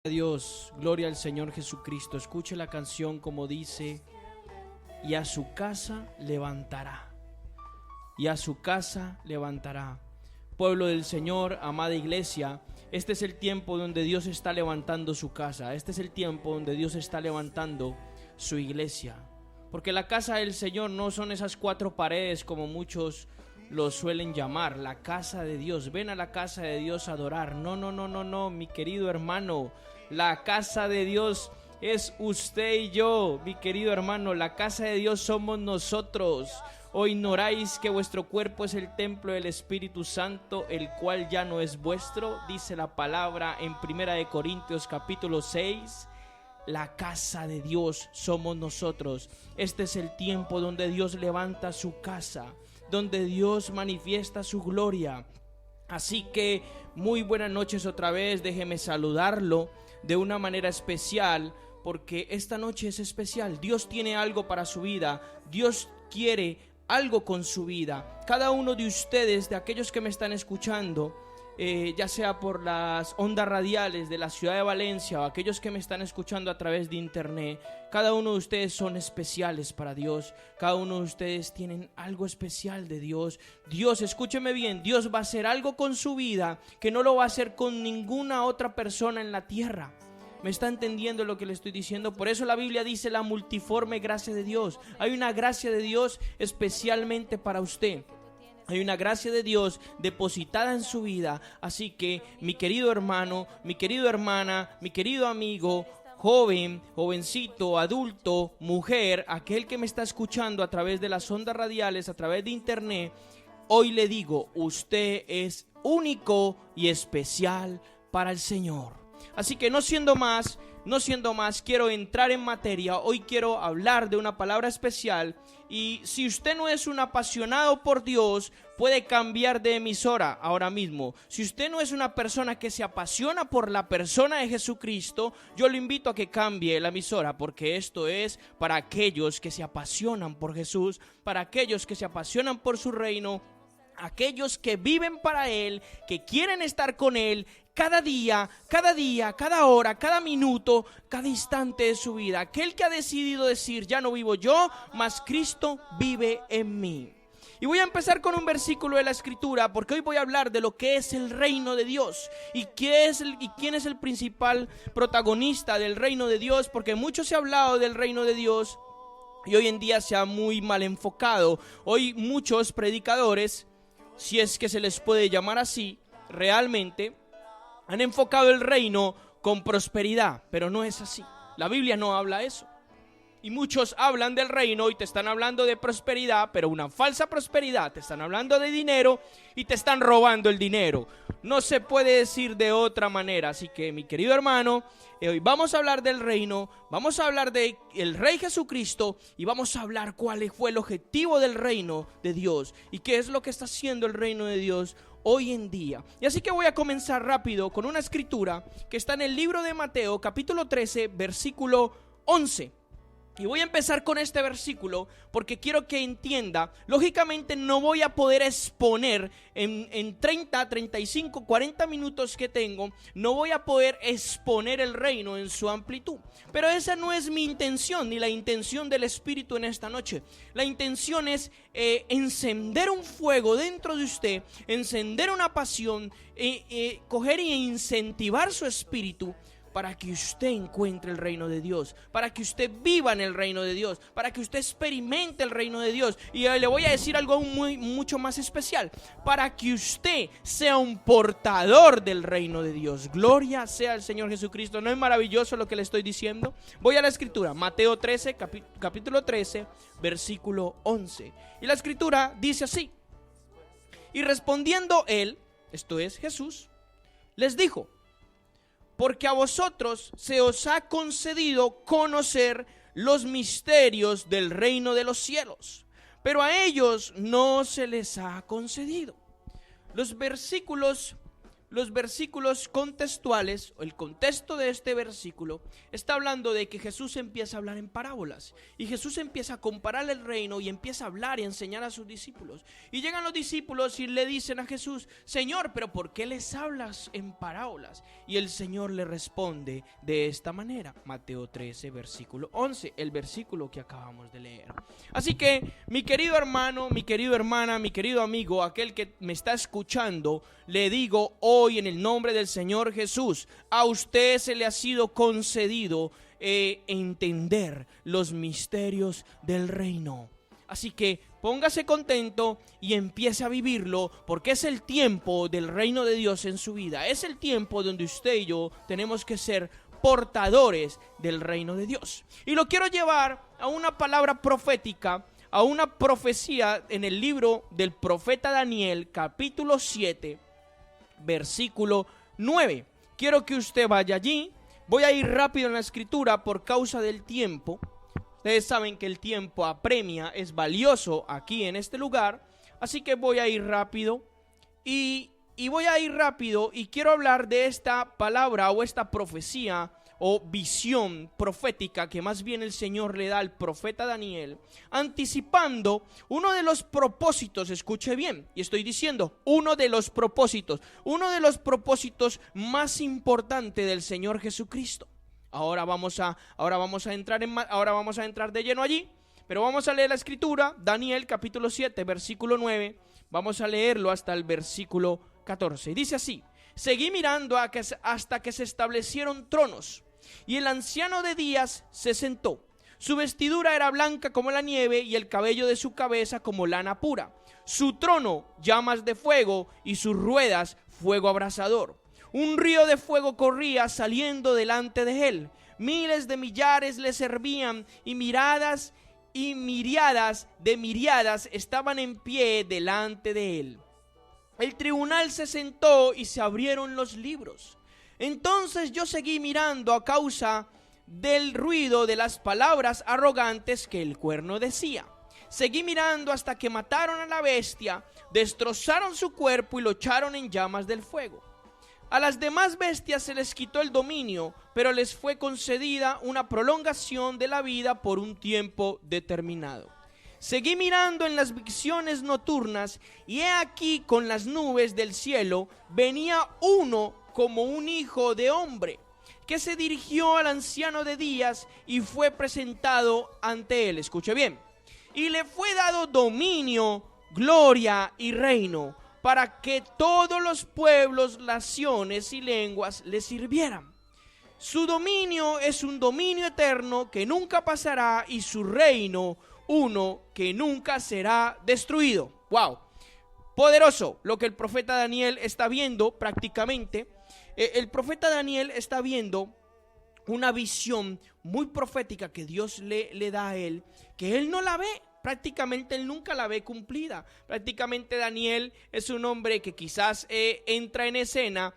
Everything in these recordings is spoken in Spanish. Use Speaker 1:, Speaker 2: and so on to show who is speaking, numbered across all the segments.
Speaker 1: Dios, gloria al Señor Jesucristo. Escuche la canción como dice: y a su casa levantará, y a su casa levantará. Pueblo del Señor, amada iglesia, este es el tiempo donde Dios está levantando su casa. Este es el tiempo donde Dios está levantando su iglesia. Porque la casa del Señor no son esas cuatro paredes como muchos lo suelen llamar. La casa de Dios, ven a la casa de Dios a adorar. No, mi querido hermano. La casa de Dios es usted y yo, mi querido hermano. La casa de Dios somos nosotros. ¿O ignoráis que vuestro cuerpo es el templo del Espíritu Santo, el cual ya no es vuestro? Dice la palabra en 1 Corintios capítulo 6. La casa de Dios somos nosotros. Este es el tiempo donde Dios levanta su casa, donde Dios manifiesta su gloria. Así que muy buenas noches otra vez. Déjeme saludarlo de una manera especial, porque esta noche es especial. Dios tiene algo para su vida. Dios quiere algo con su vida. Cada uno de ustedes, de aquellos que me están escuchando, ya sea por las ondas radiales de la ciudad de Valencia o aquellos que me están escuchando a través de internet, cada uno de ustedes son especiales para Dios. Cada uno de ustedes tienen algo especial de Dios. Dios, escúcheme bien, Dios va a hacer algo con su vida que no lo va a hacer con ninguna otra persona en la tierra. ¿Me está entendiendo lo que le estoy diciendo? Por eso la Biblia dice la multiforme gracia de Dios. Hay una gracia de Dios especialmente para usted. Hay una gracia de Dios depositada en su vida. Así que mi querido hermano, mi querida hermana, mi querido amigo, joven, jovencito, adulto, mujer, aquel que me está escuchando a través de las ondas radiales, a través de internet, hoy le digo, usted es único y especial para el Señor. Así que no siendo más, quiero entrar en materia. Hoy quiero hablar de una palabra especial. Y si usted no es un apasionado por Dios, puede cambiar de emisora ahora mismo. Si usted no es una persona que se apasiona por la persona de Jesucristo, yo lo invito a que cambie la emisora, porque esto es para aquellos que se apasionan por Jesús, para aquellos que se apasionan por su reino, aquellos que viven para Él, que quieren estar con Él cada día, cada hora, cada minuto, cada instante de su vida. Aquel que ha decidido decir: ya no vivo yo, mas Cristo vive en mí. Y voy a empezar con un versículo de la Escritura, porque hoy voy a hablar de lo que es el reino de Dios y quién es el principal protagonista del reino de Dios, porque mucho se ha hablado del reino de Dios y hoy en día se ha muy mal enfocado. Hoy muchos predicadores, si es que se les puede llamar así, realmente han enfocado el reino con prosperidad, pero no es así. La Biblia no habla eso. Y muchos hablan del reino y te están hablando de prosperidad, pero una falsa prosperidad. Te están hablando de dinero y te están robando el dinero. No se puede decir de otra manera. Así que, mi querido hermano, hoy vamos a hablar del reino, vamos a hablar del Rey Jesucristo y vamos a hablar cuál fue el objetivo del reino de Dios y qué es lo que está haciendo el reino de Dios hoy en día. Y así que voy a comenzar rápido con una escritura que está en el libro de Mateo, capítulo 13, versículo 11. Y voy a empezar con este versículo porque quiero que entienda. Lógicamente no voy a poder exponer en 30, 35, 40 minutos que tengo. No voy a poder exponer el reino en su amplitud. Pero esa no es mi intención ni la intención del Espíritu en esta noche. La intención es encender un fuego dentro de usted, encender una pasión, coger e incentivar su espíritu, para que usted encuentre el reino de Dios, para que usted viva en el reino de Dios, para que usted experimente el reino de Dios. Y le voy a decir algo aún mucho más especial: para que usted sea un portador del reino de Dios. Gloria sea al Señor Jesucristo. ¿No es maravilloso lo que le estoy diciendo? Voy a la escritura, Mateo 13, capítulo 13, versículo 11. Y la escritura dice así: y respondiendo él, esto es Jesús, les dijo: porque a vosotros se os ha concedido conocer los misterios del reino de los cielos, pero a ellos no se les ha concedido. Los versículos los versículos contextuales, o el contexto de este versículo, está hablando de que Jesús empieza a hablar en parábolas. Y Jesús empieza a comparar el reino y empieza a hablar y a enseñar a sus discípulos. Y llegan los discípulos y le dicen a Jesús: Señor, ¿pero por qué les hablas en parábolas? Y el Señor le responde de esta manera. Mateo 13, versículo 11, el versículo que acabamos de leer. Así que, mi querido hermano, mi querida hermana, mi querido amigo, aquel que me está escuchando, le digo hoy en el nombre del Señor Jesús, a usted se le ha sido concedido entender los misterios del reino. Así que póngase contento y empiece a vivirlo, porque es el tiempo del reino de Dios en su vida. Es el tiempo donde usted y yo tenemos que ser portadores del reino de Dios. Y lo quiero llevar a una palabra profética, a una profecía en el libro del profeta Daniel, capítulo 7, versículo 9. Quiero que usted vaya allí. Voy a ir rápido en la escritura por causa del tiempo. Ustedes saben que el tiempo apremia, es valioso aquí en este lugar. Así que voy a ir rápido. Y quiero hablar de esta palabra o esta profecía o visión profética que más bien el Señor le da al profeta Daniel, anticipando uno de los propósitos. Escuche bien, y estoy diciendo uno de los propósitos más importantes del Señor Jesucristo. Ahora vamos a entrar de lleno allí, pero vamos a leer la escritura, Daniel capítulo 7, versículo 9, vamos a leerlo hasta el versículo 14. Dice así: seguí mirando hasta que se establecieron tronos, y el anciano de días se sentó. Su vestidura era blanca como la nieve, y el cabello de su cabeza como lana pura. Su trono, llamas de fuego, y sus ruedas, fuego abrasador. Un río de fuego corría saliendo delante de él. Miles de millares le servían, y miradas y miriadas de miriadas estaban en pie delante de él. El tribunal se sentó y se abrieron los libros. Entonces yo seguí mirando a causa del ruido de las palabras arrogantes que el cuerno decía. Seguí mirando hasta que mataron a la bestia, destrozaron su cuerpo y lo echaron en llamas del fuego. A las demás bestias se les quitó el dominio, pero les fue concedida una prolongación de la vida por un tiempo determinado. Seguí mirando en las visiones nocturnas, y he aquí con las nubes del cielo venía uno como un hijo de hombre, que se dirigió al anciano de días y fue presentado ante él. Escuche bien. Y le fue dado dominio, gloria y reino, para que todos los pueblos, naciones y lenguas le sirvieran. Su dominio es un dominio eterno que nunca pasará, y su reino uno que nunca será destruido. ¡Wow! Poderoso lo que el profeta Daniel está viendo prácticamente. El profeta Daniel está viendo una visión muy profética que Dios le da a él, que él no la ve. Prácticamente él nunca la ve cumplida. Prácticamente Daniel es un hombre que quizás entra en escena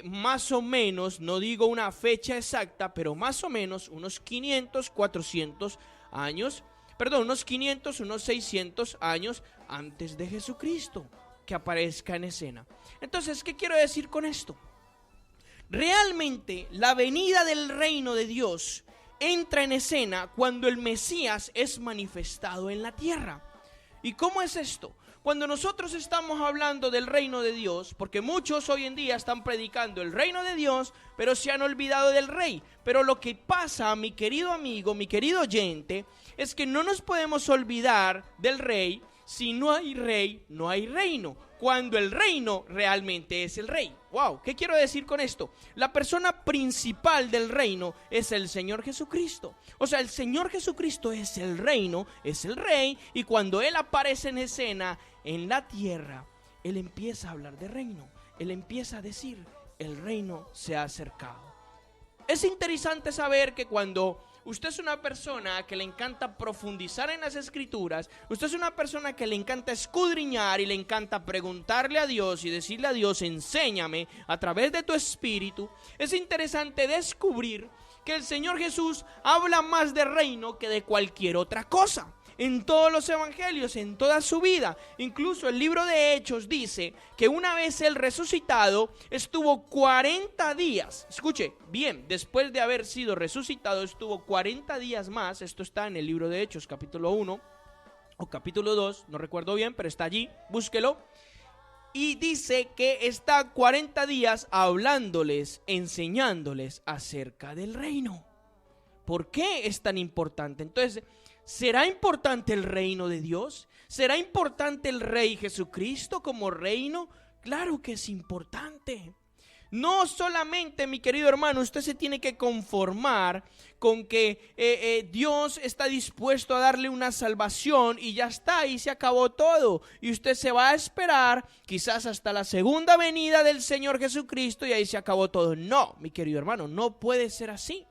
Speaker 1: más o menos, no digo una fecha exacta, pero más o menos unos 500, 400 años, perdón, unos 500, unos 600 años antes de Jesucristo que aparezca en escena. Entonces, ¿qué quiero decir con esto? Realmente la venida del reino de Dios entra en escena cuando el Mesías es manifestado en la tierra. ¿Y cómo es esto? Cuando nosotros estamos hablando del reino de Dios, porque muchos hoy en día están predicando el reino de Dios, pero se han olvidado del rey. Pero lo que pasa, mi querido amigo, mi querido oyente, es que no nos podemos olvidar del rey. Si no hay rey, no hay reino, cuando el reino realmente es el rey. Wow, ¿qué quiero decir con esto? La persona principal del reino es el Señor Jesucristo. O sea, el Señor Jesucristo es el reino, es el rey, y cuando Él aparece en escena en la tierra, Él empieza a hablar de reino. Él empieza a decir, el reino se ha acercado. Es interesante saber que cuando usted es una persona que le encanta profundizar en las escrituras, usted es una persona que le encanta escudriñar y le encanta preguntarle a Dios y decirle a Dios, enséñame a través de tu espíritu, es interesante descubrir que el Señor Jesús habla más de reino que de cualquier otra cosa. en todos los evangelios, en toda su vida. Incluso el libro de Hechos dice que una vez él resucitado estuvo 40 días, escuche bien, después de haber sido resucitado estuvo 40 días más. Esto está en el libro de Hechos capítulo 1 o capítulo 2, no recuerdo bien, pero está allí, búsquelo. Y dice que está 40 días hablándoles, enseñándoles acerca del reino. ¿Por qué es tan importante? Entonces, ¿será importante el reino de Dios? ¿Será importante el Rey Jesucristo como reino? Claro que es importante. No solamente, mi querido hermano, usted se tiene que conformar con que Dios está dispuesto a darle una salvación y ya está, y se acabó todo. Y usted se va a esperar quizás hasta la segunda venida del Señor Jesucristo y ahí se acabó todo. No, mi querido hermano, no puede ser así.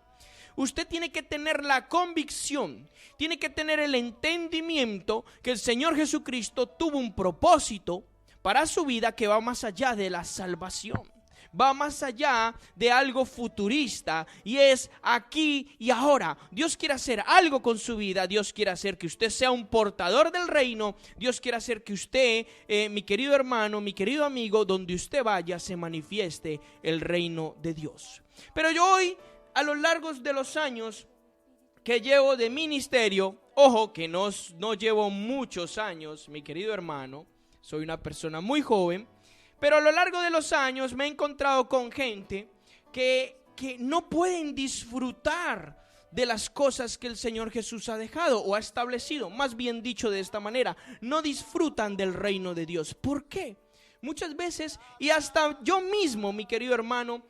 Speaker 1: Usted tiene que tener la convicción, tiene que tener el entendimiento que el Señor Jesucristo tuvo un propósito para su vida que va más allá de la salvación. Va más allá de algo futurista y es aquí y ahora. Dios quiere hacer algo con su vida. Dios quiere hacer que usted sea un portador del reino. Dios quiere hacer que usted, mi querido hermano, mi querido amigo, donde usted vaya se manifieste el reino de Dios. Pero yo hoy, a lo largo de los años que llevo de ministerio, ojo que no llevo muchos años, mi querido hermano, soy una persona muy joven, pero a lo largo de los años me he encontrado con gente que no pueden disfrutar de las cosas que el Señor Jesús ha dejado o ha establecido. Más bien dicho de esta manera, no disfrutan del reino de Dios. ¿Por qué? Muchas veces, y hasta yo mismo, mi querido hermano,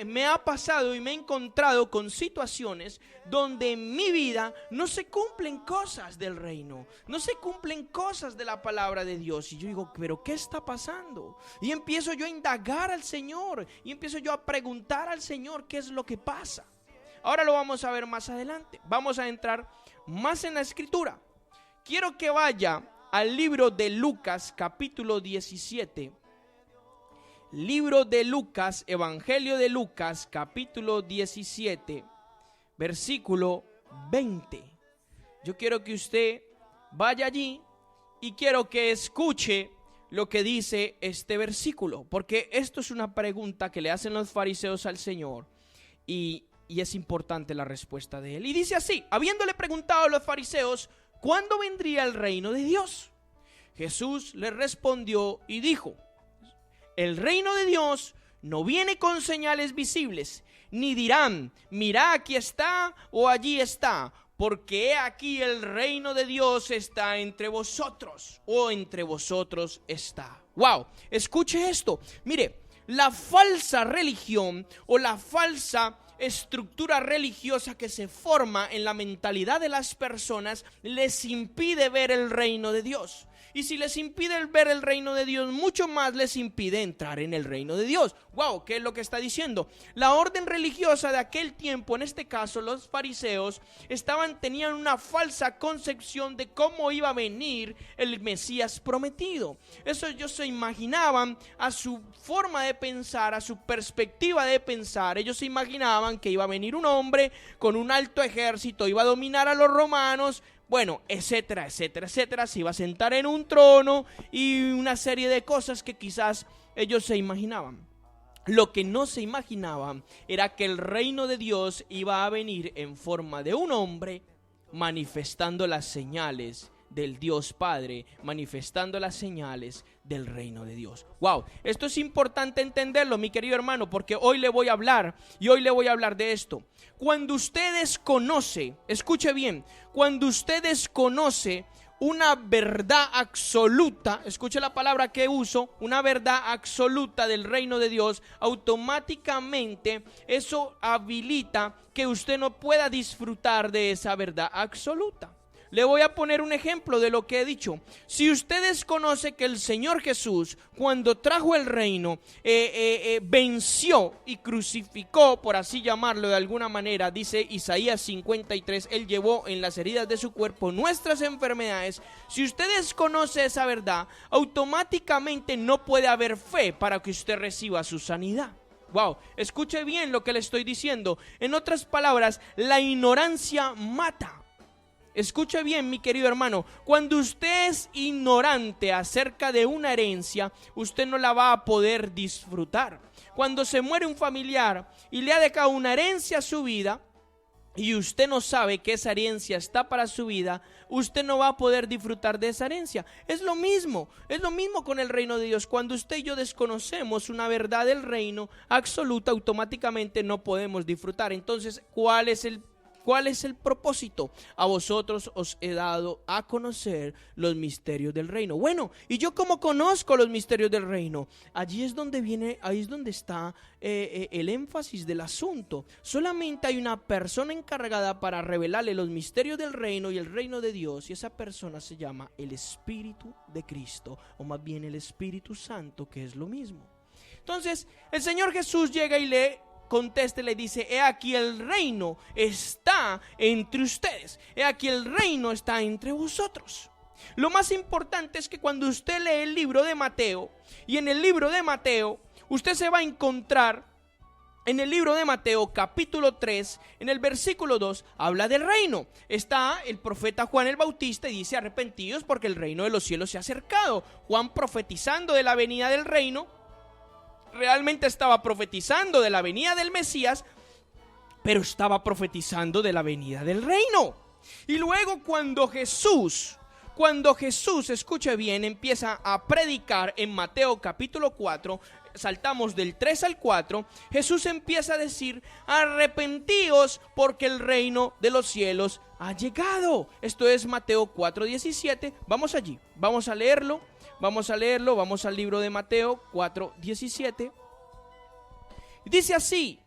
Speaker 1: me ha pasado y me he encontrado con situaciones donde en mi vida no se cumplen cosas del reino, no se cumplen cosas de la palabra de Dios. Y yo digo, ¿pero qué está pasando? Y empiezo yo a indagar al Señor y empiezo yo a preguntar al Señor qué es lo que pasa. Ahora lo vamos a ver más adelante. Vamos a entrar más en la escritura. Quiero que vaya al libro de Lucas capítulo 17. Libro de Lucas, Evangelio de Lucas, capítulo 17, versículo 20. Yo quiero que usted vaya allí y quiero que escuche lo que dice este versículo, porque esto es una pregunta que le hacen los fariseos al Señor y es importante la respuesta de él. Y dice así: habiéndole preguntado a los fariseos, ¿cuándo vendría el reino de Dios? Jesús les respondió y dijo: el reino de Dios no viene con señales visibles, ni dirán, mira aquí está o allí está, porque he aquí el reino de Dios está entre vosotros o entre vosotros está. Wow, escuche esto. Mire, la falsa religión o la falsa estructura religiosa que se forma en la mentalidad de las personas les impide ver el reino de Dios. Y si les impide ver el reino de Dios, mucho más les impide entrar en el reino de Dios. Wow, ¿qué es lo que está diciendo? La orden religiosa de aquel tiempo, en este caso los fariseos, tenían una falsa concepción de cómo iba a venir el Mesías prometido. Eso ellos se imaginaban a su forma de pensar, a su perspectiva de pensar. Ellos se imaginaban que iba a venir un hombre con un alto ejército, iba a dominar a los romanos, bueno, etcétera, etcétera, etcétera. Se iba a sentar en un trono y una serie de cosas que quizás ellos se imaginaban. Lo que no se imaginaban era que el reino de Dios iba a venir en forma de un hombre manifestando las señales del Dios Padre, manifestando las señales del reino de Dios. Wow, esto es importante entenderlo, mi querido hermano, porque hoy le voy a hablar de esto. Cuando usted desconoce, escuche bien, cuando usted desconoce una verdad absoluta, escuche la palabra que uso, una verdad absoluta del reino de Dios, automáticamente eso habilita que usted no pueda disfrutar de esa verdad absoluta. Le voy a poner un ejemplo de lo que he dicho. Si usted desconoce que el Señor Jesús, cuando trajo el reino, venció y crucificó, por así llamarlo de alguna manera, dice Isaías 53, Él llevó en las heridas de su cuerpo nuestras enfermedades. Si usted desconoce esa verdad, automáticamente no puede haber fe para que usted reciba su sanidad. Wow, escuche bien lo que le estoy diciendo. En otras palabras, la ignorancia mata. escuche bien, mi querido hermano, cuando usted es ignorante acerca de una herencia, usted no la va a poder disfrutar. Cuando se muere un familiar y le ha dejado una herencia a su vida, y usted no sabe que esa herencia está para su vida, usted no va a poder disfrutar de esa herencia. Es lo mismo con el reino de Dios. Cuando usted y yo desconocemos una verdad del reino absoluta, automáticamente no podemos disfrutar. Entonces, ¿cuál es el propósito? A vosotros os he dado a conocer los misterios del reino. Bueno, ¿y yo cómo conozco los misterios del reino? Ahí es donde está el énfasis del asunto. Solamente hay una persona encargada para revelarle los misterios del reino y el reino de Dios, y esa persona se llama el Espíritu de Cristo, o más bien el Espíritu Santo, que es lo mismo. Entonces, el Señor Jesús llega y le contesta y le dice: he aquí el reino está entre ustedes, he aquí el reino está entre vosotros. Lo más importante es que cuando usted lee el libro de Mateo, y en el libro de Mateo usted se va a encontrar, en el libro de Mateo capítulo 3, en el versículo 2, habla del reino. Está el profeta Juan el Bautista y dice: arrepentidos porque el reino de los cielos se ha acercado. Juan, profetizando de la venida del reino, realmente estaba profetizando de la venida del Mesías, pero estaba profetizando de la venida del reino. Y luego cuando Jesús, escuche bien, empieza a predicar en Mateo capítulo 4, saltamos del 3 al 4, Jesús empieza a decir: arrepentíos porque el reino de los cielos ha llegado. Esto es Mateo 4:17. Vamos allí, vamos a leerlo, vamos al libro de Mateo 4:17. Dice así: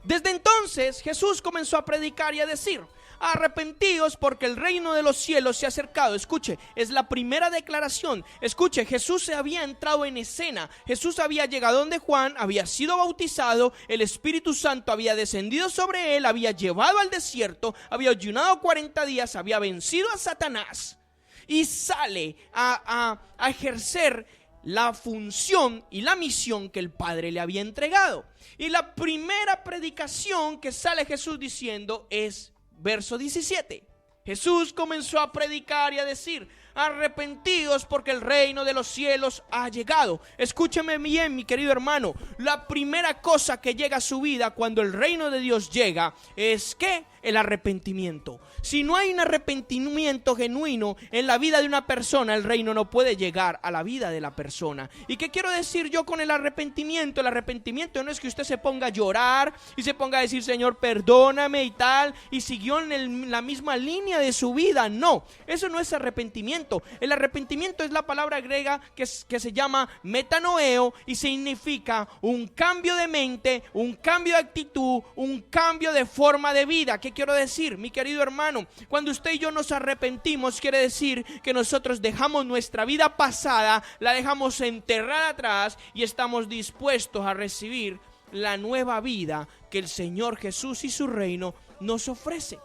Speaker 1: desde entonces Jesús comenzó a predicar y a decir: arrepentíos porque el reino de los cielos se ha acercado. Escuche, es la primera declaración. Escuche, Jesús se había entrado en escena. Jesús había llegado donde Juan, había sido bautizado, el Espíritu Santo había descendido sobre él, había llevado al desierto, había ayunado 40 días, había vencido a Satanás y sale a ejercer la función y la misión que el Padre le había entregado. Y la primera predicación que sale Jesús diciendo es verso 17. Jesús comenzó a predicar y a decir: arrepentíos porque el reino de los cielos ha llegado. Escúcheme bien, mi querido hermano, la primera cosa que llega a su vida cuando el reino de Dios llega es ¿qué? El arrepentimiento. Si no hay un arrepentimiento genuino en la vida de una persona, el reino no puede llegar a la vida de la persona. ¿Y qué quiero decir yo con el arrepentimiento? El arrepentimiento no es que usted se ponga a llorar y se ponga a decir: Señor, perdóname y tal, y siguió en la misma línea de su vida. No, eso no es arrepentimiento. El arrepentimiento es la palabra griega que se llama metanoeo y significa un cambio de mente, un cambio de actitud, un cambio de forma de vida. ¿Qué quiero decir, mi querido hermano? Cuando usted y yo nos arrepentimos, quiere decir que nosotros dejamos nuestra vida pasada, la dejamos enterrada atrás y estamos dispuestos a recibir la nueva vida que el Señor Jesús y su reino nos ofrece.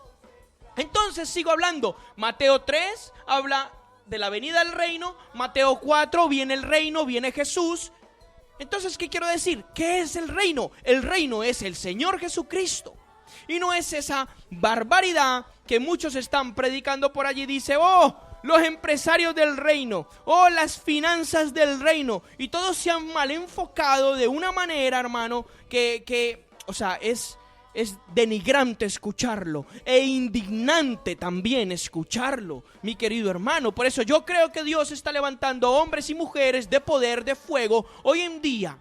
Speaker 1: Entonces sigo hablando. Mateo 3 habla de la venida del reino. Mateo 4 viene el reino, viene Jesús. Entonces, ¿qué quiero decir? ¿Qué es el reino? El reino es el Señor Jesucristo. Y no es esa barbaridad que muchos están predicando por allí. Dice: oh, los empresarios del reino, oh, las finanzas del reino. Y todos se han mal enfocado de una manera, hermano, que es denigrante escucharlo e indignante también escucharlo, mi querido hermano. Por eso yo creo que Dios está levantando hombres y mujeres de poder, de fuego, hoy en día,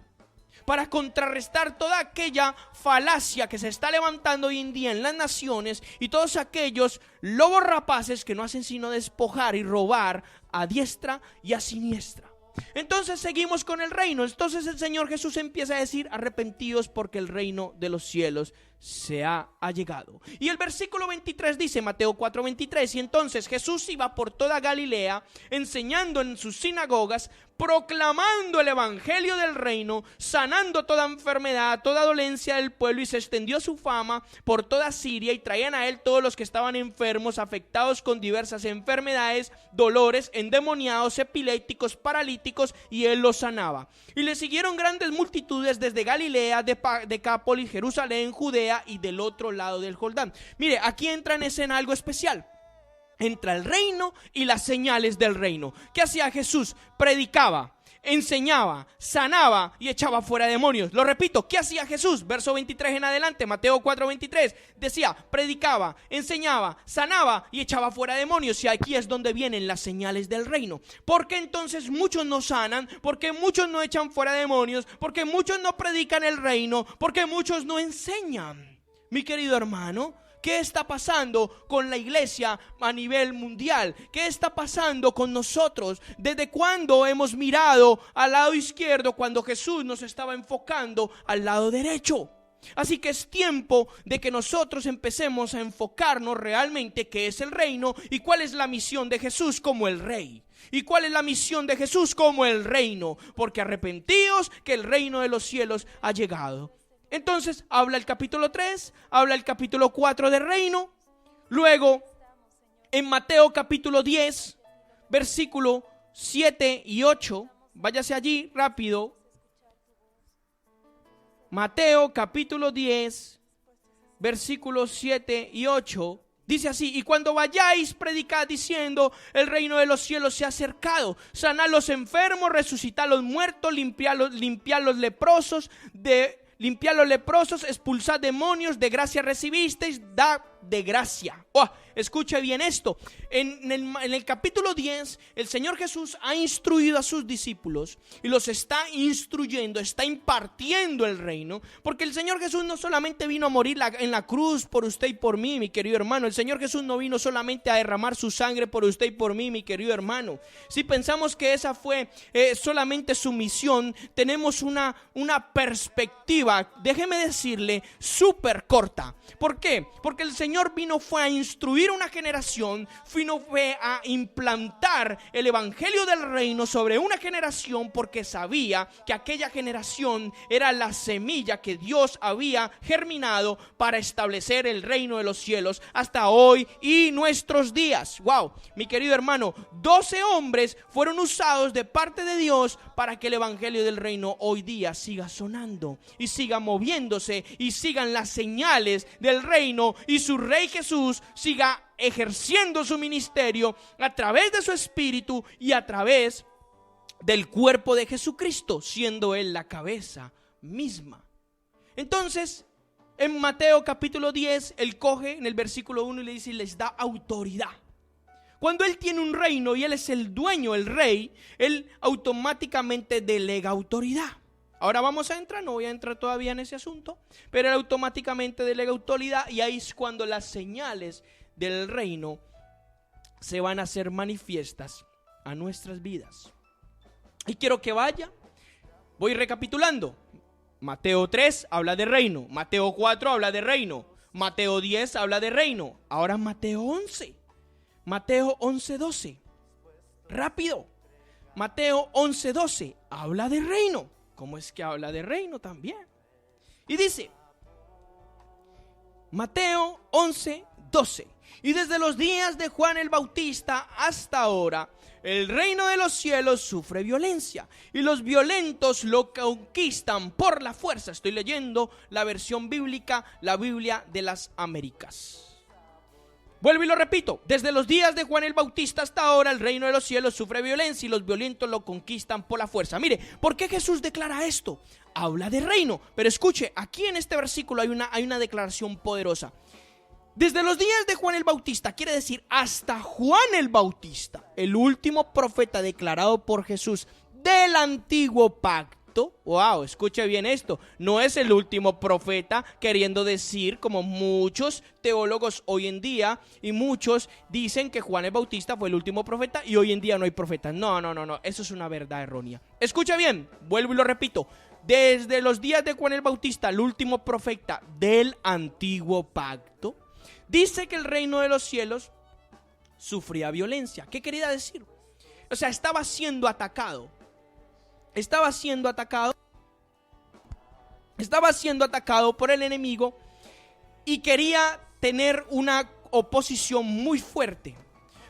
Speaker 1: para contrarrestar toda aquella falacia que se está levantando hoy en día en las naciones y todos aquellos lobos rapaces que no hacen sino despojar y robar a diestra y a siniestra. Entonces seguimos con el reino. Entonces el Señor Jesús empieza a decir: arrepentíos porque el reino de los cielos se ha llegado. Y el versículo 23 dice, Mateo 4:23: y entonces Jesús iba por toda Galilea, enseñando en sus sinagogas, proclamando el evangelio del reino, sanando toda enfermedad, toda dolencia del pueblo, y se extendió su fama por toda Siria, y traían a él todos los que estaban enfermos, afectados con diversas enfermedades, dolores, endemoniados, epilépticos, paralíticos, y él los sanaba. Y le siguieron grandes multitudes desde Galilea, Decápolis, Jerusalén, Judea, Galilea y del otro lado del Jordán. Mire, aquí entra en escena algo especial. Entra el reino y las señales del reino. ¿Qué hacía Jesús? Predicaba, enseñaba, sanaba y echaba fuera demonios. Lo repito, ¿qué hacía Jesús? Verso 23 en adelante, Mateo 4:23, decía, predicaba, enseñaba, sanaba y echaba fuera demonios. Y aquí es donde vienen las señales del reino. Porque entonces muchos no sanan, porque muchos no echan fuera demonios, porque muchos no predican el reino, porque muchos no enseñan. Mi querido hermano, ¿qué está pasando con la iglesia a nivel mundial? ¿Qué está pasando con nosotros? ¿Desde cuándo hemos mirado al lado izquierdo cuando Jesús nos estaba enfocando al lado derecho? Así que es tiempo de que nosotros empecemos a enfocarnos realmente qué es el reino y cuál es la misión de Jesús como el rey. ¿Y cuál es la misión de Jesús como el reino? Porque arrepentíos que el reino de los cielos ha llegado. Entonces habla el capítulo 3, habla el capítulo 4 del reino. Luego en Mateo capítulo 10, versículo 7 y 8, váyase allí rápido. Mateo capítulo 10, versículos 7 y 8, dice así: y cuando vayáis, predicad diciendo, el reino de los cielos se ha acercado, sanad los enfermos, resucitad los muertos, limpiad los leprosos, expulsad demonios, de gracia recibisteis, dad de gracia. Escuche bien esto. En el capítulo 10, el Señor Jesús ha instruido a sus discípulos y los está instruyendo, está impartiendo el reino, porque el Señor Jesús no solamente vino a morir en la cruz por usted y por mí, mi querido hermano. El Señor Jesús no vino solamente a derramar su sangre por usted y por mí, mi querido hermano. Si pensamos que esa fue solamente su misión, tenemos una perspectiva, déjeme decirle, súper corta. ¿Por qué? Porque el Señor fue a instruir una generación, fue a implantar el evangelio del reino sobre una generación, porque sabía que aquella generación era la semilla que Dios había germinado para establecer el reino de los cielos hasta hoy y nuestros días. Wow, mi querido hermano, 12 hombres fueron usados de parte de Dios para que el evangelio del reino hoy día siga sonando y siga moviéndose y sigan las señales del reino y su rey Jesús siga ejerciendo su ministerio a través de su espíritu y a través del cuerpo de Jesucristo, siendo Él la cabeza misma. Entonces, en Mateo capítulo 10, Él coge en el versículo 1 y le dice, y les da autoridad. Cuando Él tiene un reino y Él es el dueño, el rey, Él automáticamente delega autoridad. Ahora vamos a entrar, no voy a entrar todavía en ese asunto, pero Él automáticamente delega autoridad, y ahí es cuando las señales del reino se van a hacer manifiestas a nuestras vidas. Y quiero que voy recapitulando. Mateo 3 habla de reino, Mateo 4 habla de reino, Mateo 10 habla de reino. Ahora Mateo 11, Mateo 11:12, rápido. Mateo 11:12 habla de reino. ¿Cómo es que habla de reino también? Y dice, Mateo 11:12, y desde los días de Juan el Bautista hasta ahora, el reino de los cielos sufre violencia, y los violentos lo conquistan por la fuerza. Estoy leyendo la versión bíblica, la Biblia de las Américas. Vuelvo y lo repito, desde los días de Juan el Bautista hasta ahora, el reino de los cielos sufre violencia y los violentos lo conquistan por la fuerza. Mire, ¿por qué Jesús declara esto? Habla de reino, pero escuche, aquí en este versículo hay una declaración poderosa. Desde los días de Juan el Bautista, quiere decir hasta Juan el Bautista, el último profeta declarado por Jesús del antiguo pacto. Wow, escuche bien esto, no es el último profeta, queriendo decir, como muchos teólogos hoy en día, y muchos dicen que Juan el Bautista fue el último profeta y hoy en día no hay profetas. No, eso es una verdad errónea. Escucha bien, vuelvo y lo repito. Desde los días de Juan el Bautista, el último profeta del antiguo pacto, dice que el reino de los cielos sufría violencia. ¿Qué quería decir? O sea, estaba siendo atacado por el enemigo y quería tener una oposición muy fuerte.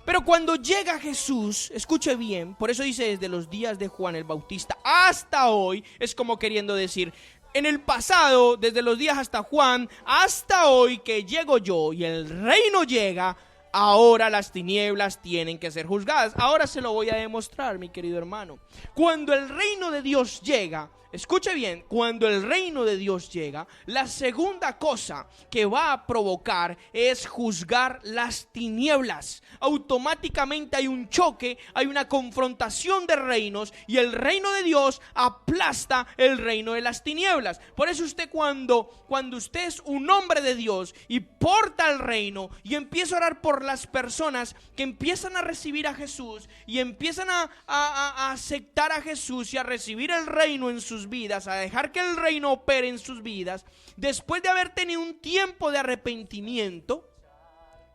Speaker 1: Pero cuando llega Jesús, escuche bien, por eso dice desde los días de Juan el Bautista hasta hoy, es como queriendo decir, en el pasado, desde los días hasta Juan, hasta hoy que llego yo y el reino llega, ahora las tinieblas tienen que ser juzgadas. Ahora se lo voy a demostrar, mi querido hermano. Cuando el reino de Dios llega, escuche bien, cuando el reino de Dios llega, la segunda cosa que va a provocar es juzgar las tinieblas. Automáticamente hay un choque, hay una confrontación de reinos y el reino de Dios aplasta el reino de las tinieblas. Por eso usted cuando usted es un hombre de Dios y porta el reino y empieza a orar por las personas que empiezan a recibir a Jesús y empiezan a aceptar a Jesús y a recibir el reino en sus vidas, a dejar que el reino opere en sus vidas, después de haber tenido un tiempo de arrepentimiento,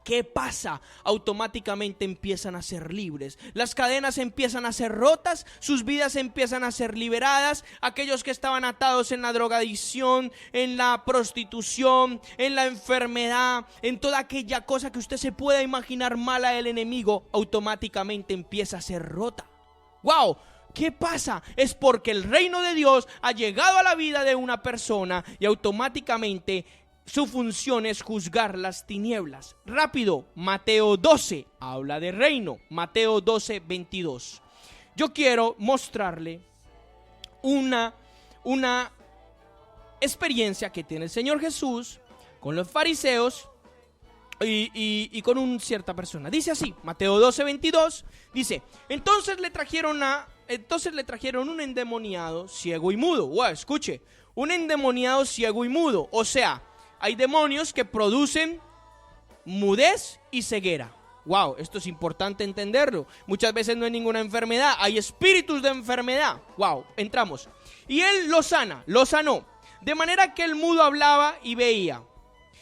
Speaker 1: ¿qué pasa? Automáticamente empiezan a ser libres. Las cadenas empiezan a ser rotas, sus vidas empiezan a ser liberadas. Aquellos que estaban atados en la drogadicción, en la prostitución, en la enfermedad, en toda aquella cosa que usted se pueda imaginar mala del enemigo, automáticamente empieza a ser rota. ¡Wow! ¿Qué pasa? Es porque el reino de Dios ha llegado a la vida de una persona y automáticamente su función es juzgar las tinieblas. Rápido, Mateo 12 habla de reino. Mateo 12, 22. Yo quiero mostrarle una experiencia que tiene el Señor Jesús con los fariseos y con una cierta persona. Dice así, Mateo 12, 22, dice: entonces le trajeron un endemoniado ciego y mudo. Wow, escuche, un endemoniado ciego y mudo. O sea, hay demonios que producen mudez y ceguera. Wow, esto es importante entenderlo. Muchas veces no hay ninguna enfermedad, hay espíritus de enfermedad. Wow, entramos. Y él lo sanó, de manera que el mudo hablaba y veía.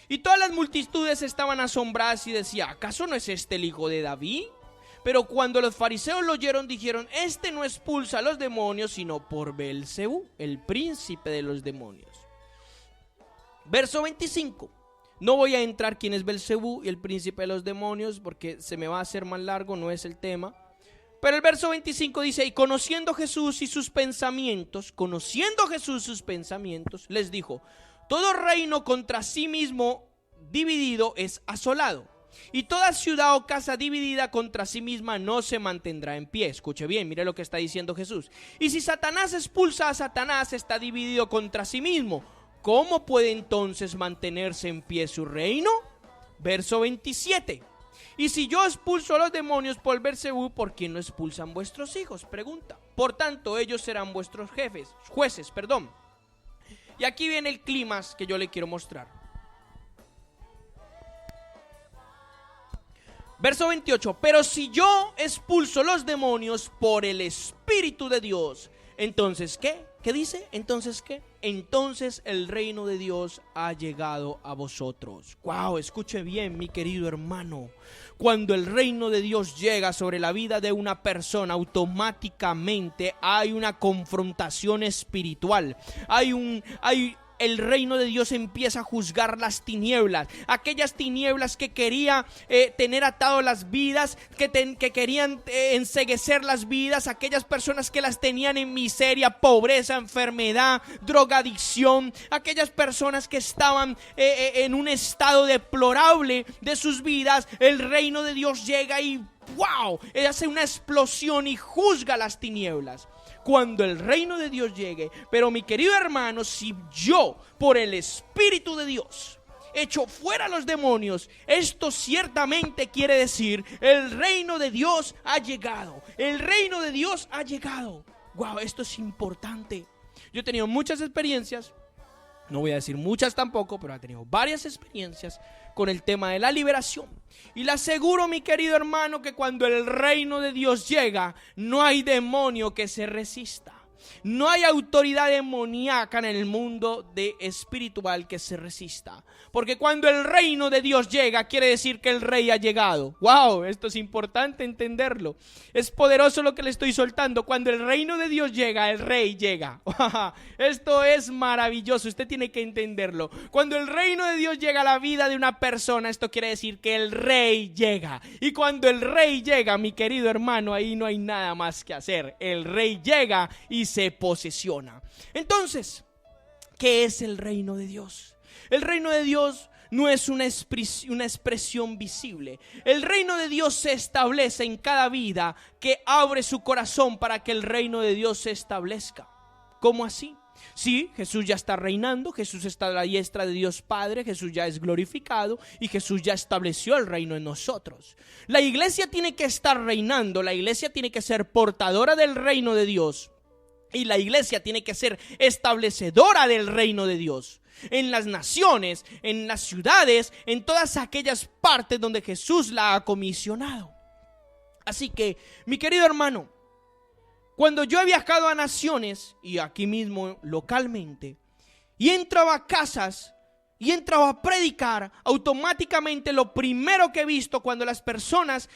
Speaker 1: Y todas las multitudes estaban asombradas y decían: ¿acaso no es este el hijo de David? Pero cuando los fariseos lo oyeron, dijeron: este no expulsa a los demonios, sino por Beelzebú, el príncipe de los demonios. Verso 25. No voy a entrar quién es Beelzebú y el príncipe de los demonios, porque se me va a hacer más largo, no es el tema. Pero el verso 25 dice: y conociendo Jesús sus pensamientos, les dijo: todo reino contra sí mismo dividido es asolado, y toda ciudad o casa dividida contra sí misma no se mantendrá en pie. Escuche bien, mire lo que está diciendo Jesús. Y si Satanás expulsa a Satanás, está dividido contra sí mismo. ¿Cómo puede entonces mantenerse en pie su reino? Verso 27. Y si yo expulso a los demonios por Beelzebú, ¿por qué no expulsan vuestros hijos? Pregunta. Por tanto, ellos serán vuestros jueces. Y aquí viene el clímax que yo le quiero mostrar. Verso 28. Pero si yo expulso los demonios por el Espíritu de Dios, entonces ¿qué? ¿Qué dice? ¿Entonces qué? Entonces el reino de Dios ha llegado a vosotros. ¡Wow! Escuche bien, mi querido hermano. Cuando el reino de Dios llega sobre la vida de una persona, automáticamente hay una confrontación espiritual. El reino de Dios empieza a juzgar las tinieblas, aquellas tinieblas que quería tener atado las vidas, que querían enceguecer las vidas, aquellas personas que las tenían en miseria, pobreza, enfermedad, drogadicción, aquellas personas que estaban en un estado deplorable de sus vidas. El reino de Dios llega y ¡wow! Hace una explosión y juzga las tinieblas. Cuando el reino de Dios llegue. Pero mi querido hermano, si yo por el Espíritu de Dios echo fuera a los demonios, esto ciertamente quiere decir: el reino de Dios ha llegado. El reino de Dios ha llegado. Wow, esto es importante. Yo he tenido muchas experiencias, no voy a decir muchas tampoco, pero he tenido varias experiencias con el tema de la liberación. Y le aseguro, mi querido hermano, que cuando el reino de Dios llega, no hay demonio que se resista. No hay autoridad demoníaca en el mundo espiritual que se resista. Porque cuando el reino de Dios llega, quiere decir que el rey ha llegado. ¡Wow! Esto es importante entenderlo. Es poderoso lo que le estoy soltando. Cuando el reino de Dios llega, el rey llega. Esto es maravilloso. Usted tiene que entenderlo. Cuando el reino de Dios llega a la vida de una persona, esto quiere decir que el rey llega. Y cuando el rey llega, mi querido hermano, ahí no hay nada más que hacer. El rey llega y se posesiona. Entonces, ¿Qué es el reino de Dios? El reino de Dios no es una expresión visible. El reino de Dios se establece en cada vida que abre su corazón para que el reino de Dios se establezca. ¿Cómo así? Sí, Jesús ya está reinando, Jesús está a la diestra de Dios Padre, Jesús ya es glorificado y Jesús ya estableció el reino en nosotros. La iglesia tiene que estar reinando, la iglesia tiene que ser portadora del reino de Dios y la iglesia tiene que ser establecedora del reino de Dios. En las naciones, en las ciudades, en todas aquellas partes donde Jesús la ha comisionado. Así que, mi querido hermano, cuando yo he viajado a naciones y aquí mismo localmente y entraba a casas y entraba a predicar, automáticamente lo primero que he visto cuando las personas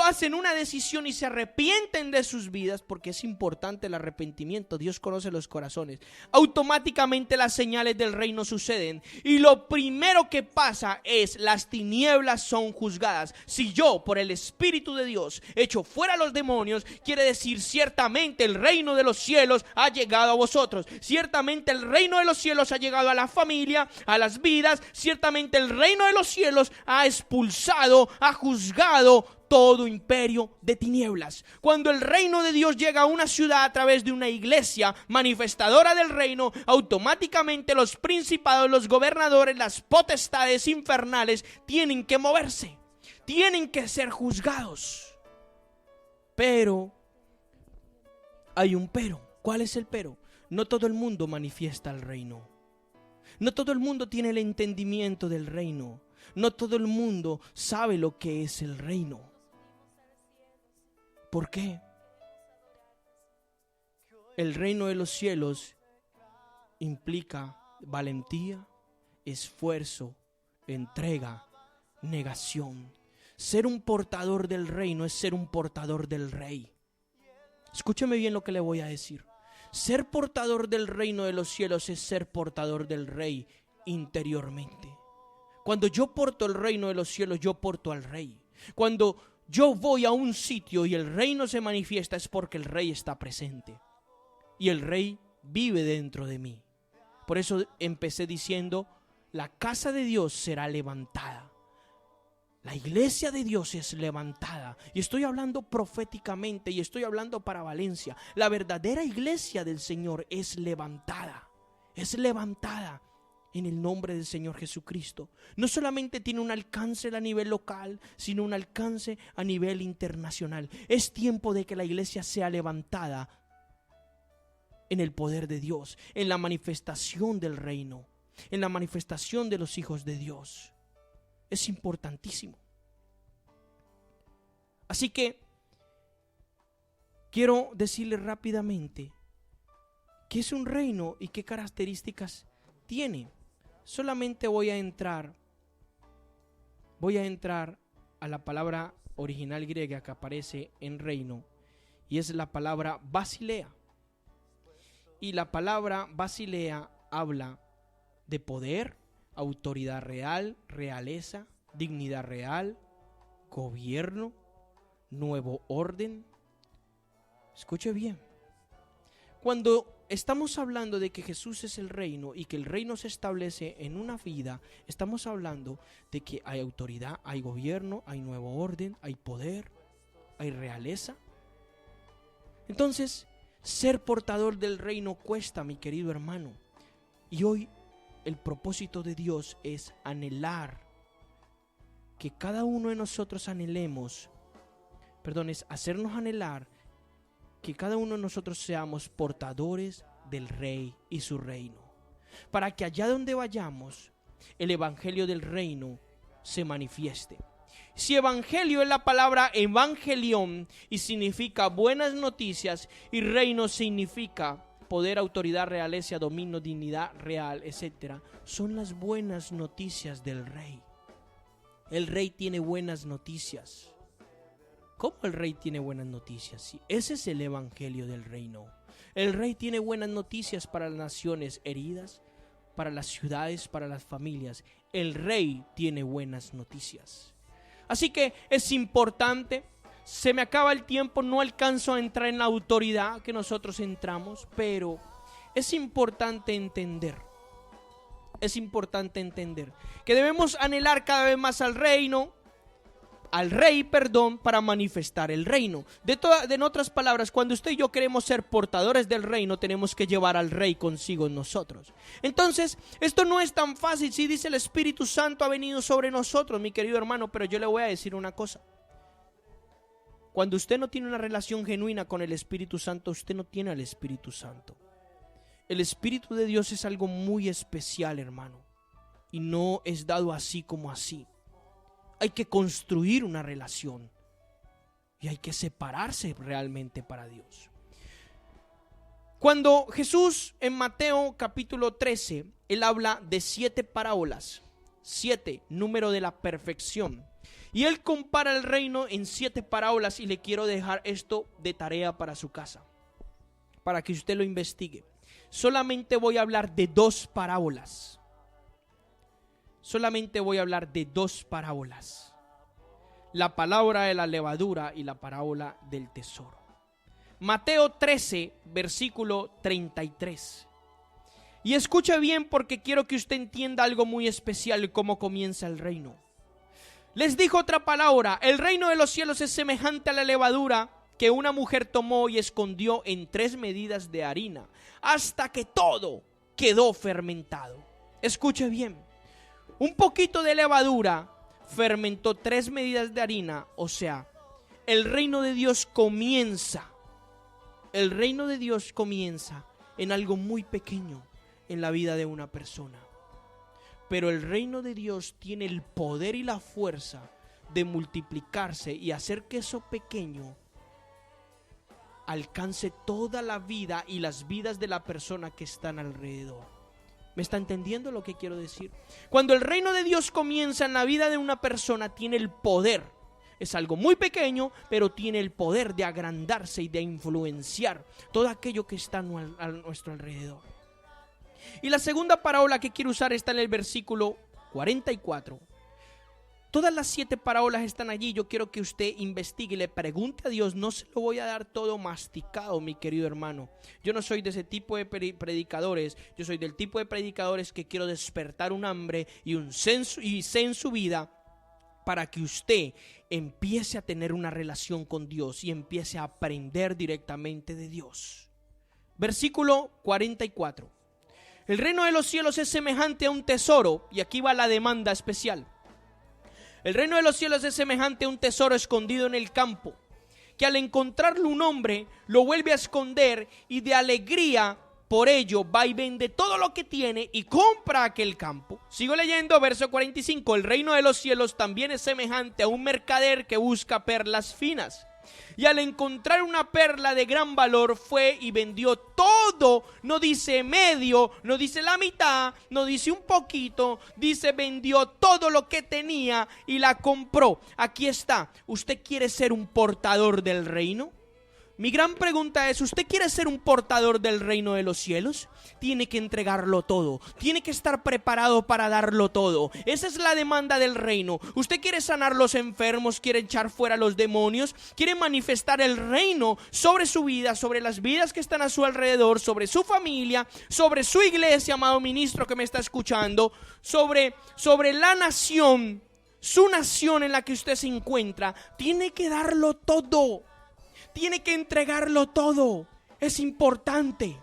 Speaker 1: hacen una decisión y se arrepienten de sus vidas, porque es importante el arrepentimiento, Dios conoce los corazones, automáticamente las señales del reino suceden y lo primero que pasa es las tinieblas son juzgadas. Si yo por el Espíritu de Dios echo fuera a los demonios, quiere decir ciertamente el reino de los cielos ha llegado a vosotros, ciertamente el reino de los cielos ha llegado a la familia, a las vidas, ciertamente el reino de los cielos ha expulsado, ha juzgado todo imperio de tinieblas. Cuando el reino de Dios llega a una ciudad a través de una iglesia manifestadora del reino, automáticamente los principados, los gobernadores, las potestades infernales tienen que moverse, tienen que ser juzgados. Pero hay un pero. ¿Cuál es el pero? No todo el mundo manifiesta el reino. No todo el mundo tiene el entendimiento del reino. No todo el mundo sabe lo que es el reino. ¿Por qué? El reino de los cielos implica valentía, esfuerzo, entrega, negación. Ser un portador del reino es ser un portador del rey. Escúcheme bien lo que le voy a decir. Ser portador del reino de los cielos es ser portador del rey interiormente. Cuando yo porto el reino de los cielos, yo porto al rey. Cuando yo voy a un sitio y el reino se manifiesta, es porque el rey está presente. Y el rey vive dentro de mí. Por eso empecé diciendo, la casa de Dios será levantada. La iglesia de Dios es levantada. Y estoy hablando proféticamente y estoy hablando para Valencia. La verdadera iglesia del Señor es levantada. Es levantada en el nombre del Señor Jesucristo. No solamente tiene un alcance a nivel local, sino un alcance a nivel internacional. Es tiempo de que la iglesia sea levantada en el poder de Dios, en la manifestación del reino, en la manifestación de los hijos de Dios. Es importantísimo. Así que quiero decirle rápidamente qué es un reino y qué características tiene. Solamente voy a entrar a la palabra original griega que aparece en reino, y es la palabra basilea. Y la palabra basilea habla de poder, autoridad real, realeza, dignidad real, gobierno, nuevo orden. Escuche bien. Cuando estamos hablando de que Jesús es el reino y que el reino se establece en una vida, estamos hablando de que hay autoridad, hay gobierno, hay nuevo orden, hay poder, hay realeza. Entonces, ser portador del reino cuesta, mi querido hermano. Y hoy el propósito de Dios es anhelar, que cada uno de nosotros es hacernos anhelar que cada uno de nosotros seamos portadores del Rey y su reino, para que allá donde vayamos, el evangelio del reino se manifieste. Si evangelio es la palabra evangelión y significa buenas noticias, y reino significa poder, autoridad, realeza, dominio, dignidad real, etc., son las buenas noticias del rey. El rey tiene buenas noticias. ¿Cómo el rey tiene buenas noticias? Sí, ese es el evangelio del reino. El rey tiene buenas noticias para las naciones heridas, para las ciudades, para las familias. El rey tiene buenas noticias. Así que es importante. Se me acaba el tiempo, no alcanzo a entrar en la autoridad que nosotros entramos, pero es importante entender es importante entender que debemos anhelar cada vez más al rey, para manifestar el reino. En otras palabras, cuando usted y yo queremos ser portadores del reino, tenemos que llevar al rey consigo en nosotros. Entonces, esto no es tan fácil. Sí, dice el Espíritu Santo ha venido sobre nosotros, mi querido hermano, pero yo le voy a decir una cosa. Cuando usted no tiene una relación genuina con el Espíritu Santo, usted no tiene al Espíritu Santo. El Espíritu de Dios es algo muy especial, hermano, y no es dado así como así. Hay que construir una relación y hay que separarse realmente para Dios. Cuando Jesús en Mateo capítulo 13, él habla de 7 parábolas, 7, número de la perfección. Y él compara el reino en 7 parábolas y le quiero dejar esto de tarea para su casa, para que usted lo investigue. Solamente voy a hablar de 2 parábolas. Solamente voy a hablar de 2 parábolas. La parábola de la levadura y la parábola del tesoro. Mateo 13, versículo 33. Y escuche bien porque quiero que usted entienda algo muy especial, cómo comienza el reino. Les dijo otra palabra: el reino de los cielos es semejante a la levadura que una mujer tomó y escondió en 3 medidas de harina, hasta que todo quedó fermentado. Escuche bien. Un poquito de levadura fermentó 3 medidas de harina. O sea, el reino de Dios comienza. El reino de Dios comienza en algo muy pequeño en la vida de una persona. Pero el reino de Dios tiene el poder y la fuerza de multiplicarse y hacer que eso pequeño alcance toda la vida y las vidas de la persona que están alrededor. ¿Me está entendiendo lo que quiero decir? Cuando el reino de Dios comienza en la vida de una persona, tiene el poder. Es algo muy pequeño, pero tiene el poder de agrandarse y de influenciar todo aquello que está a nuestro alrededor. Y la segunda parábola que quiero usar está en el versículo 44. Todas las 7 parábolas están allí. Yo quiero que usted investigue y le pregunte a Dios. No se lo voy a dar todo masticado, mi querido hermano. Yo no soy de ese tipo de predicadores. Yo soy del tipo de predicadores que quiero despertar un hambre y un sed en su vida, para que usted empiece a tener una relación con Dios y empiece a aprender directamente de Dios. Versículo 44. El reino de los cielos es semejante a un tesoro, y aquí va la demanda especial. El reino de los cielos es semejante a un tesoro escondido en el campo, que al encontrarlo un hombre lo vuelve a esconder, y de alegría por ello va y vende todo lo que tiene y compra aquel campo. Sigo leyendo, verso 45. El reino de los cielos también es semejante a un mercader que busca perlas finas, y al encontrar una perla de gran valor fue y vendió todo. No dice medio, no dice la mitad, no dice un poquito, dice vendió todo lo que tenía y la compró. Aquí está. ¿Usted quiere ser un portador del reino? Mi gran pregunta es: ¿usted quiere ser un portador del reino de los cielos? Tiene que entregarlo todo, tiene que estar preparado para darlo todo. Esa es la demanda del reino. ¿Usted quiere sanar los enfermos? ¿Quiere echar fuera los demonios? ¿Quiere manifestar el reino sobre su vida, sobre las vidas que están a su alrededor, sobre su familia, sobre su iglesia, amado ministro que me está escuchando, sobre la nación, su nación en la que usted se encuentra? Tiene que darlo todo. Tiene que entregarlo todo. Es importante.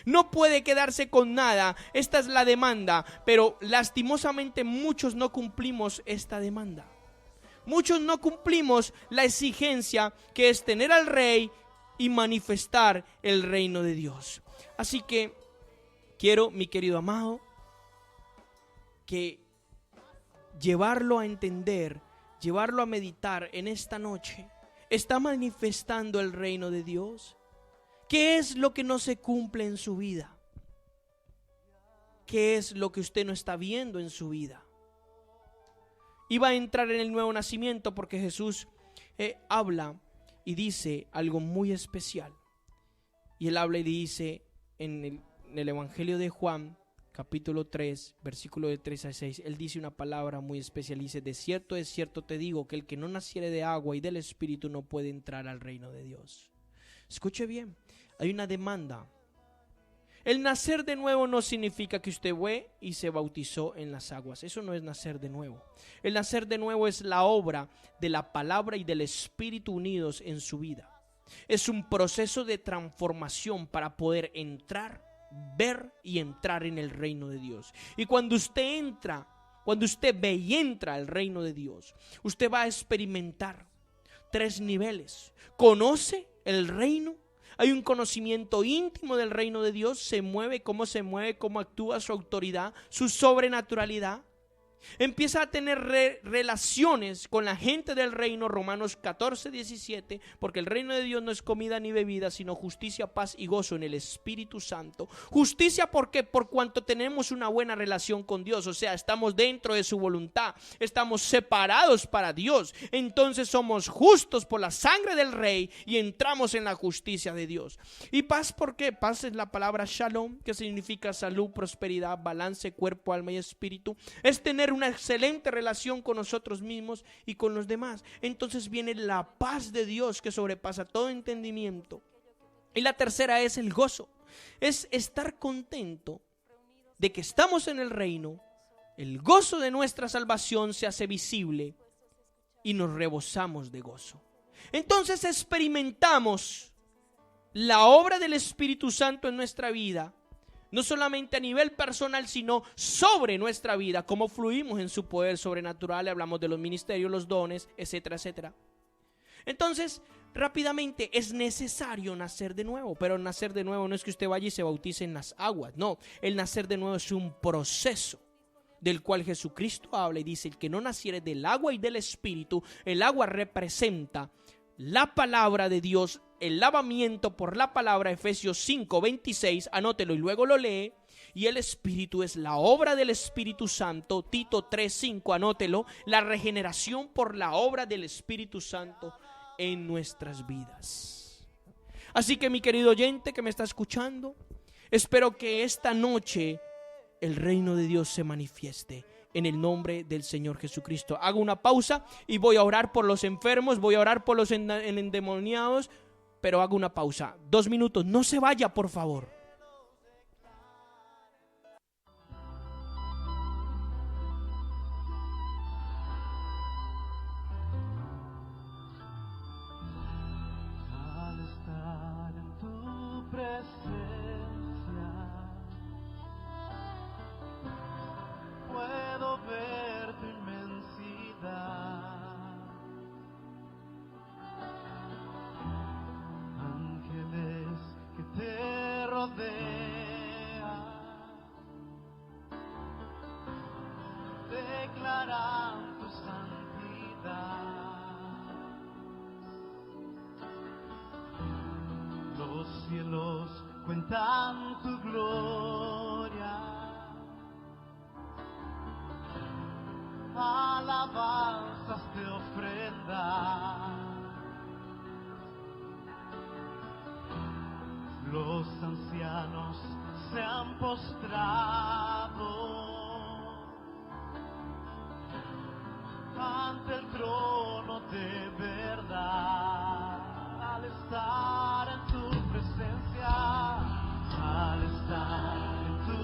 Speaker 1: No puede quedarse con nada. Esta es la demanda. Pero lastimosamente muchos no cumplimos esta demanda. Muchos no cumplimos la exigencia que es tener al rey y manifestar el reino de Dios. Así que quiero, mi querido amado, que llevarlo a entender, llevarlo a meditar en esta noche. ¿Está manifestando el reino de Dios? ¿Qué es lo que no se cumple en su vida? ¿Qué es lo que usted no está viendo en su vida? Iba a entrar en el nuevo nacimiento porque Jesús habla y dice algo muy especial. Y él habla y dice en el Evangelio de Juan, capítulo 3, versículo de 3 a 6, él dice una palabra muy especial. Dice: de cierto te digo, que el que no naciere de agua y del Espíritu no puede entrar al reino de Dios. Escuche bien, hay una demanda. El nacer de nuevo no significa que usted fue y se bautizó en las aguas. Eso no es nacer de nuevo. El nacer de nuevo es la obra de la palabra y del Espíritu unidos en su vida. Es un proceso de transformación para poder entrar, ver y entrar en el reino de Dios. Y cuando usted entra, cuando usted ve y entra al reino de Dios, usted va a experimentar 3 niveles. Conoce el reino. Hay un conocimiento íntimo del reino de Dios. Se mueve, cómo actúa, su autoridad, su sobrenaturalidad. Empieza a tener relaciones con la gente del reino, Romanos 14, 17, porque el reino de Dios no es comida ni bebida, sino justicia, paz y gozo en el Espíritu Santo. Justicia, ¿por qué? Por cuanto tenemos una buena relación con Dios, o sea, estamos dentro de su voluntad, estamos separados para Dios, entonces somos justos por la sangre del Rey y entramos en la justicia de Dios. Y paz, ¿por qué? Paz es la palabra shalom, que significa salud, prosperidad, balance, cuerpo, alma y espíritu. Es tener una excelente relación con nosotros mismos y con los demás. Entonces viene la paz de Dios que sobrepasa todo entendimiento. Y la tercera es el gozo. Es estar contento de que estamos en el reino. El gozo de nuestra salvación se hace visible y nos rebosamos de gozo. Entonces experimentamos la obra del Espíritu Santo en nuestra vida. No solamente a nivel personal, sino sobre nuestra vida, cómo fluimos en su poder sobrenatural. Hablamos de los ministerios, los dones, etcétera, etcétera. Entonces, rápidamente, es necesario nacer de nuevo. Pero nacer de nuevo no es que usted vaya y se bautice en las aguas. No, el nacer de nuevo es un proceso del cual Jesucristo habla y dice: el que no naciere del agua y del Espíritu. El agua representa la palabra de Dios, el lavamiento por la palabra, Efesios 5, 26, anótelo y luego lo lee. Y el Espíritu es la obra del Espíritu Santo, Tito 3, 5, anótelo, la regeneración por la obra del Espíritu Santo en nuestras vidas. Así que, mi querido oyente que me está escuchando, espero que esta noche el reino de Dios se manifieste en el nombre del Señor Jesucristo. Hago una pausa y voy a orar por los enfermos, voy a orar por los endemoniados, pero hago una pausa, 2 minutos, no se vaya, por favor.
Speaker 2: Al estar en tu presencia, puedo ver tu inmensidad. Ángeles que te rodean, declaran tu santidad. Los cielos cuentan tu gloria, alabanzas te ofrendan. Los ancianos se han postrado ante el trono de verdad. Al estar en tu presencia, al estar en tu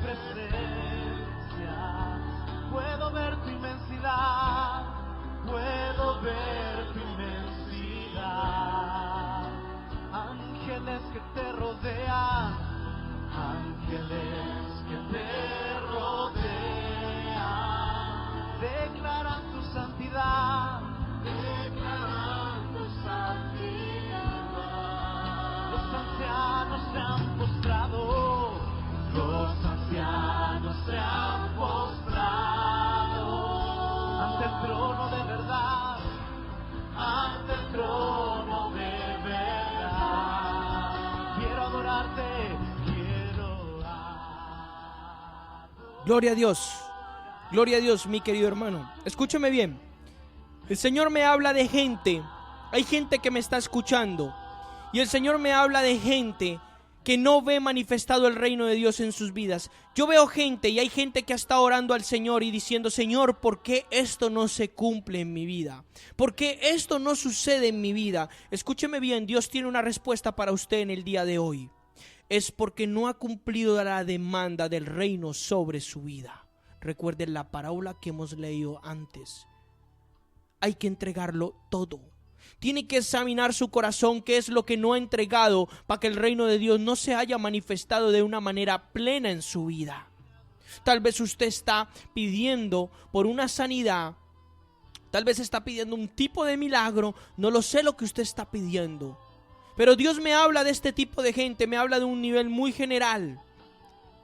Speaker 2: presencia, puedo ver tu inmensidad, puedo ver tu inmensidad. Ángeles que te rodean, ángeles que te rodean, declaran tu santidad, declaran tu santidad. Los ancianos se han postrado, los ancianos se han postrado ante el trono de verdad, ante el trono de verdad. Quiero adorarte, quiero adorarte.
Speaker 1: Gloria a Dios, mi querido hermano. Escúcheme bien. El Señor me habla de gente. Hay gente que me está escuchando. Y el Señor me habla de gente que no ve manifestado el reino de Dios en sus vidas. Yo veo gente y hay gente que está orando al Señor y diciendo: Señor, ¿por qué esto no se cumple en mi vida? ¿Por qué esto no sucede en mi vida? Escúcheme bien, Dios tiene una respuesta para usted en el día de hoy. es porque no ha cumplido la demanda del reino sobre su vida. Recuerden la parábola que hemos leído antes. Hay que entregarlo todo. Tiene que examinar su corazón, qué es lo que no ha entregado para que el reino de Dios no se haya manifestado de una manera plena en su vida. Tal vez usted está pidiendo por una sanidad, tal vez está pidiendo un tipo de milagro, no lo sé lo que usted está pidiendo. Pero Dios me habla de este tipo de gente, me habla de un nivel muy general.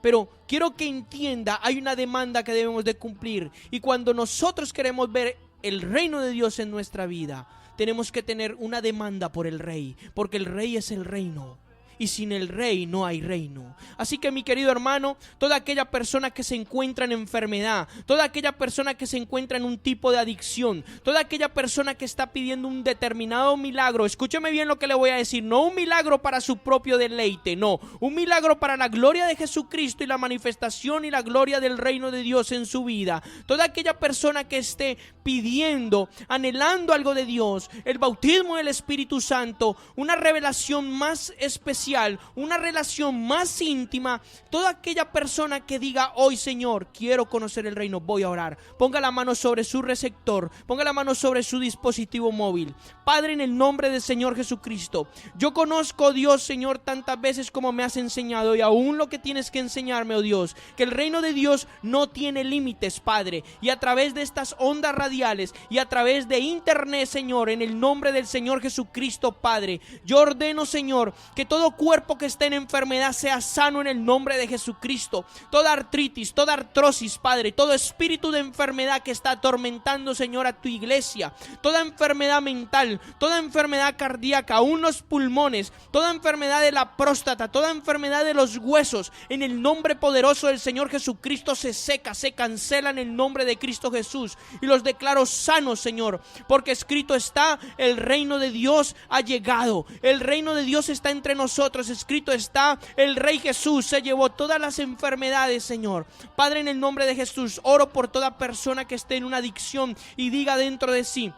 Speaker 1: Pero quiero que entienda, hay una demanda que debemos de cumplir. Y cuando nosotros queremos ver el reino de Dios en nuestra vida, tenemos que tener una demanda por el rey, porque el rey es el reino. Y sin el rey no hay reino. Así que mi querido hermano, toda aquella persona que se encuentra en enfermedad, toda aquella persona que se encuentra en un tipo de adicción, toda aquella persona que está pidiendo un determinado milagro, escúcheme bien lo que le voy a decir, no un milagro para su propio deleite, no, un milagro para la gloria de Jesucristo y la manifestación y la gloria del reino de Dios en su vida. Toda aquella persona que esté pidiendo, anhelando algo de Dios, el bautismo del Espíritu Santo, una revelación más especial, una relación más íntima, toda aquella persona que diga hoy, Señor, quiero conocer el reino, voy a orar. Ponga la mano sobre su receptor, ponga la mano sobre su dispositivo móvil. Padre, en el nombre del Señor Jesucristo, yo conozco, Dios, Señor, tantas veces como me has enseñado y aún lo que tienes que enseñarme, oh Dios, que el reino de Dios no tiene límites, Padre, y a través de estas ondas radiales y a través de internet, Señor, en el nombre del Señor Jesucristo, Padre, yo ordeno, Señor, que todo cuerpo que esté en enfermedad sea sano en el nombre de Jesucristo. Toda artritis, toda artrosis, Padre, todo espíritu de enfermedad que está atormentando, Señor, a tu iglesia, toda enfermedad mental, toda enfermedad cardíaca, aún los pulmones, toda enfermedad de la próstata, toda enfermedad de los huesos, en el nombre poderoso del Señor Jesucristo se seca, se cancela en el nombre de Cristo Jesús y los declaro sanos, Señor, porque escrito está, el reino de Dios ha llegado, el reino de Dios está entre nosotros. Escrito está, el Rey Jesús se llevó todas las enfermedades, Señor. Padre, en el nombre de Jesús, oro por toda persona que esté en una adicción y diga dentro de sí: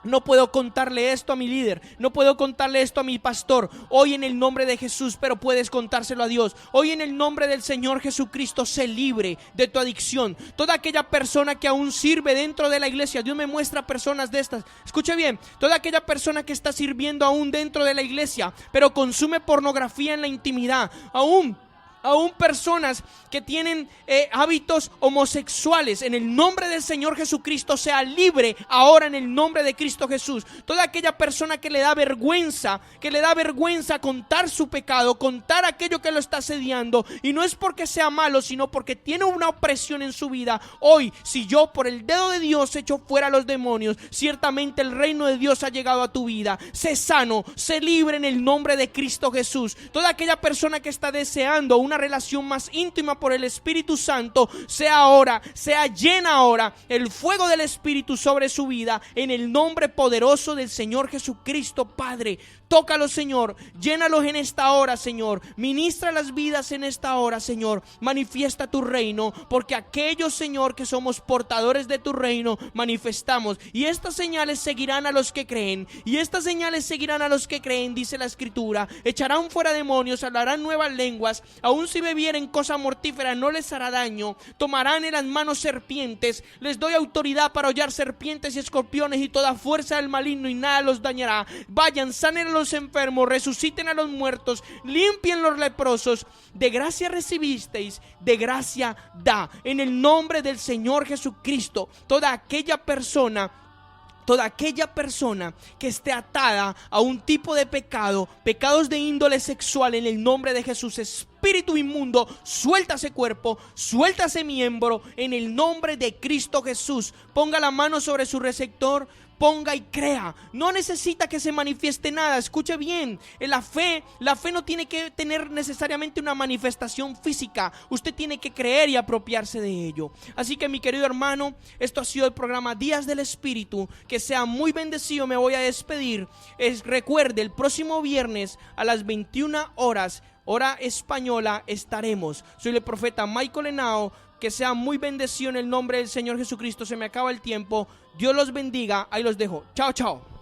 Speaker 1: no puedo contarle esto a mi líder, no puedo contarle esto a mi pastor. Hoy en el nombre de Jesús, pero puedes contárselo a Dios. Hoy en el nombre del Señor Jesucristo, sé libre de tu adicción. Toda aquella persona que aún sirve dentro de la iglesia, Dios me muestra personas de estas. Escuche bien, toda aquella persona que está sirviendo aún dentro de la iglesia, pero consume pornografía en la intimidad, aún personas que tienen hábitos homosexuales, en el nombre del Señor Jesucristo sea libre ahora en el nombre de Cristo Jesús. Toda aquella persona que le da vergüenza contar su pecado, contar aquello que lo está asediando, y no es porque sea malo, sino porque tiene una opresión en su vida. Hoy, si yo por el dedo de Dios echo fuera a los demonios, ciertamente el reino de Dios ha llegado a tu vida. Sé sano, sé libre en el nombre de Cristo Jesús. Toda aquella persona que está deseando una relación más íntima por el Espíritu Santo, sea llena ahora el fuego del Espíritu sobre su vida en el nombre poderoso del Señor Jesucristo. Padre, tócalos, Señor, llénalos en esta hora, Señor, ministra las vidas en esta hora, Señor, manifiesta tu reino, porque aquellos, Señor, que somos portadores de tu reino, manifestamos, y estas señales seguirán a los que creen, dice la Escritura. Echarán fuera demonios, hablarán nuevas lenguas, aun si bebieren cosa mortífera no les hará daño, tomarán en las manos serpientes, les doy autoridad para hollar serpientes y escorpiones y toda fuerza del maligno y nada los dañará. Vayan, sanen a los enfermos, resuciten a los muertos, limpien los leprosos. De gracia recibisteis, de gracia da. En el nombre del Señor Jesucristo, toda aquella persona que esté atada a un tipo de pecados de índole sexual, en el nombre de Jesús, espíritu inmundo, suelta ese cuerpo, suelta ese miembro, en el nombre de Cristo Jesús. Ponga la mano sobre su receptor, ponga y crea. No necesita que se manifieste nada. Escuche bien, la fe no tiene que tener necesariamente una manifestación física. Usted tiene que creer y apropiarse de ello. Así que, mi querido hermano, esto ha sido el programa Días del Espíritu. Que sea muy bendecido. Me voy a despedir. Recuerde, el próximo viernes a las 21 horas, hora española, estaremos. Soy el profeta Michael Henao. Que sea muy bendecido en el nombre del Señor Jesucristo. Se me acaba el tiempo. Dios los bendiga. Ahí los dejo. Chao, chao.